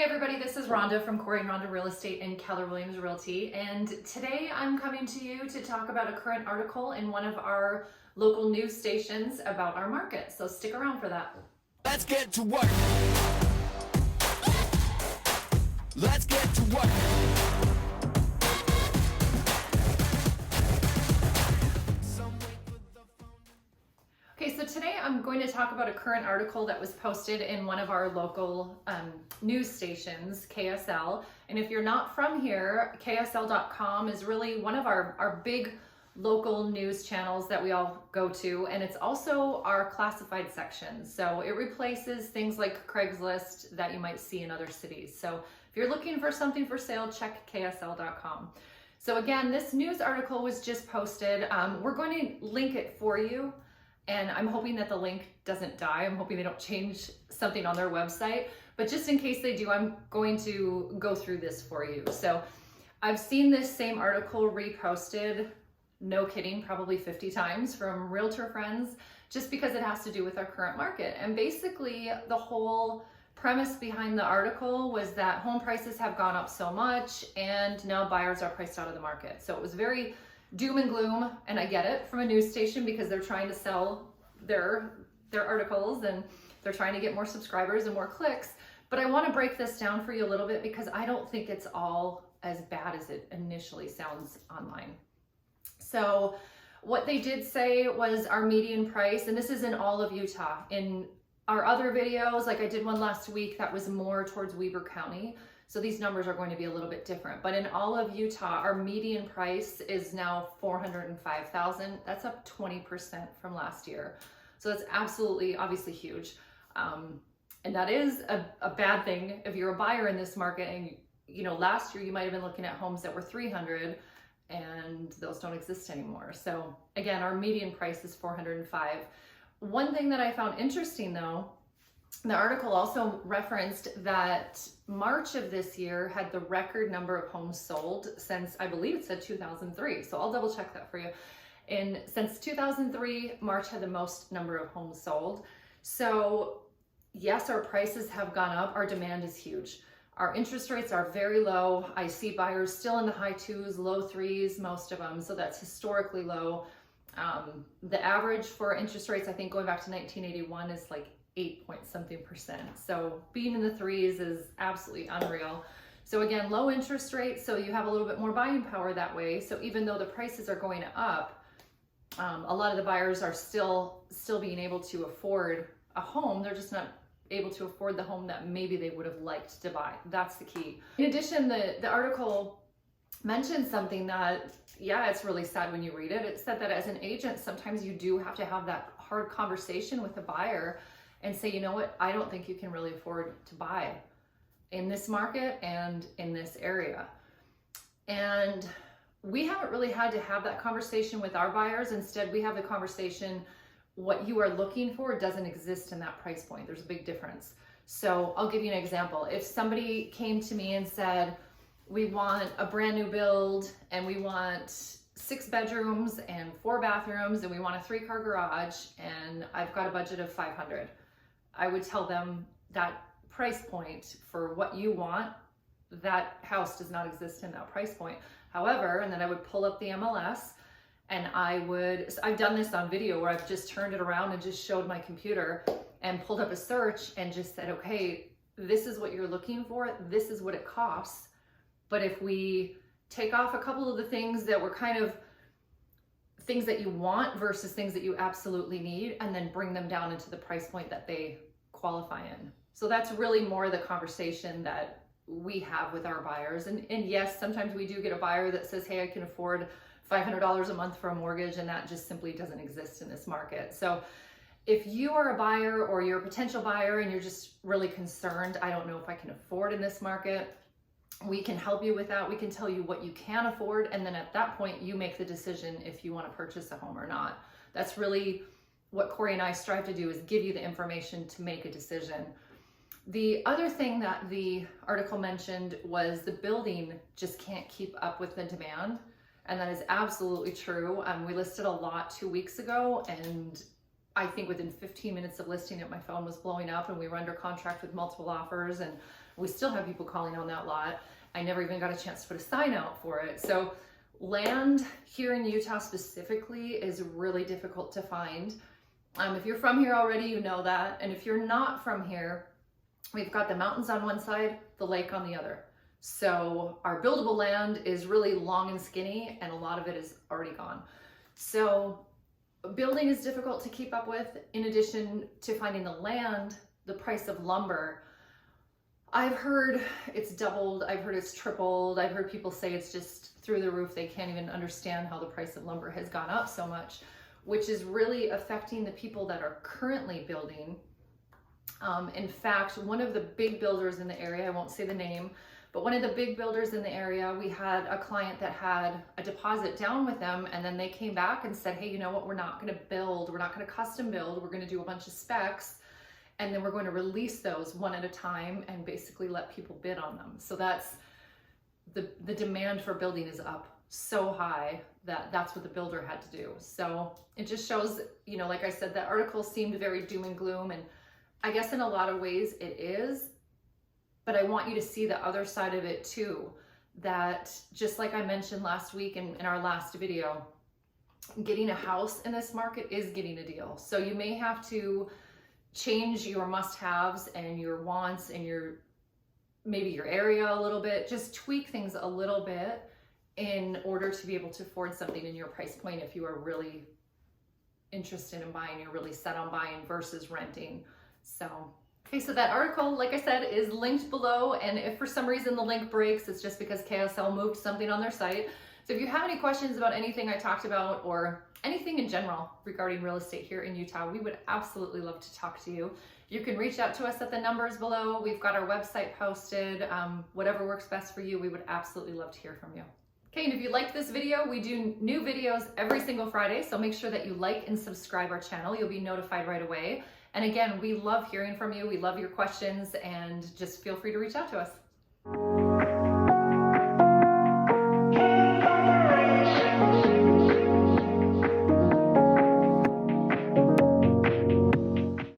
Hey everybody, this is Rhonda from Cory Rhonda Real Estate and Keller Williams Realty, and today I'm coming to you to talk about a current article in one of our local news stations about our market, so stick around for that. Let's get to work. Let's get to work. Okay, so today I'm going to talk about a current article that was posted in one of our local news stations, KSL. And if you're not from here, KSL.com is really one of our big local news channels that we all go to. And it's also our classified section. So it replaces things like Craigslist that you might see in other cities. So if you're looking for something for sale, check KSL.com. So again, this news article was just posted. We're going to link it for you. And I'm hoping that the link doesn't die. I'm hoping they don't change something on their website. But just in case they do, I'm going to go through this for you. So I've seen this same article reposted, no kidding, probably 50 times from realtor friends, just because it has to do with our current market. And basically the whole premise behind the article was that home prices have gone up so much and now buyers are priced out of the market. So it was very doom and gloom, and I get it from a news station because they're trying to sell their articles and they're trying to get more subscribers and more clicks. But I want to break this down for you a little bit because I don't think it's all as bad as it initially sounds online. So what they did say was our median price, and this is in all of Utah. In our other videos, like I did one last week that was more towards Weber County. So these numbers are going to be a little bit different, but in all of Utah, our median price is now $405,000. That's up 20% from last year. So that's absolutely, obviously huge. And that is a bad thing if you're a buyer in this market. And you know, last year you might've been looking at homes that were 300 and those don't exist anymore. So again, our median price is 405. One thing that I found interesting though, the article also referenced that March of this year had the record number of homes sold since, I believe it said 2003. So I'll double check that for you. And since 2003, March had the most number of homes sold. So yes, our prices have gone up. Our demand is huge. Our interest rates are very low. I see buyers still in the high 2s, low 3s, most of them. So that's historically low. The average for interest rates, I think going back to 1981 is like 8-point-something%. So being in the 3s is absolutely unreal. So again, low interest rates, so you have a little bit more buying power that way. So even though the prices are going up, a lot of the buyers are still being able to afford a home. They're just not able to afford the home that maybe they would have liked to buy. That's the key. In addition, the article mentioned something that, yeah, it's really sad when you read it. It said that as an agent, sometimes you do have to have that hard conversation with the buyer and say, you know what, I don't think you can really afford to buy in this market and in this area. And we haven't really had to have that conversation with our buyers. Instead, we have the conversation, what you are looking for doesn't exist in that price point. There's a big difference. So I'll give you an example. If somebody came to me and said, we want a brand new build and we want 6 bedrooms and 4 bathrooms and we want a 3-car garage and I've got a budget of $500. I would tell them that price point for what you want, that house does not exist in that price point. However, and then I would pull up the MLS and I've done this on video where I've just turned it around and just showed my computer and pulled up a search and just said, okay, this is what you're looking for. This is what it costs. But if we take off a couple of the things that were kind of things that you want versus things that you absolutely need, and then bring them down into the price point that they qualify in. So that's really more the conversation that we have with our buyers. And yes, sometimes we do get a buyer that says, hey, I can afford $500 a month for a mortgage, and that just simply doesn't exist in this market. So if you are a buyer or you're a potential buyer and you're just really concerned, I don't know if I can afford in this market, we can help you with that. We can tell you what you can afford. And then at that point, you make the decision if you want to purchase a home or not. That's really what Cory and I strive to do, is give you the information to make a decision. The other thing that the article mentioned was the building just can't keep up with the demand. And that is absolutely true. We listed a lot 2 weeks ago, and I think within 15 minutes of listing it, my phone was blowing up and we were under contract with multiple offers and We still have people calling on that lot. I never even got a chance to put a sign out for it. So land here in Utah specifically is really difficult to find. If you're from here already, you know that. And if you're not from here, we've got the mountains on one side, the lake on the other. So our buildable land is really long and skinny, and a lot of it is already gone. So building is difficult to keep up with. In addition to finding the land, the price of lumber, I've heard it's doubled, I've heard it's tripled, I've heard people say it's just through the roof. They can't even understand how the price of lumber has gone up so much, which is really affecting the people that are currently building. In fact, one of the big builders in the area, I won't say the name, but one of the big builders in the area, we had a client that had a deposit down with them, and then they came back and said, hey, you know what, we're not gonna build, we're not gonna custom build, we're gonna do a bunch of specs, and then we're going to release those one at a time and basically let people bid on them. So that's, the demand for building is up so high that that's what the builder had to do. So it just shows, you know, like I said, that article seemed very doom and gloom, and I guess in a lot of ways it is, but I want you to see the other side of it too, that just like I mentioned last week in our last video, getting a house in this market is getting a deal. So you may have to change your must-haves and your wants and maybe your area a little bit, just tweak things a little bit in order to be able to afford something in your price point if you are really interested in buying, you're really set on buying versus renting. So, okay, so that article, like I said, is linked below, and if for some reason the link breaks, it's just because KSL moved something on their site. So if you have any questions about anything I talked about or anything in general regarding real estate here in Utah, we would absolutely love to talk to you. You can reach out to us at the numbers below. We've got our website posted. Whatever works best for you, we would absolutely love to hear from you. Okay, and if you like this video, we do new videos every single Friday, so make sure that you like and subscribe our channel. You'll be notified right away. And again, we love hearing from you. We love your questions, and just feel free to reach out to us.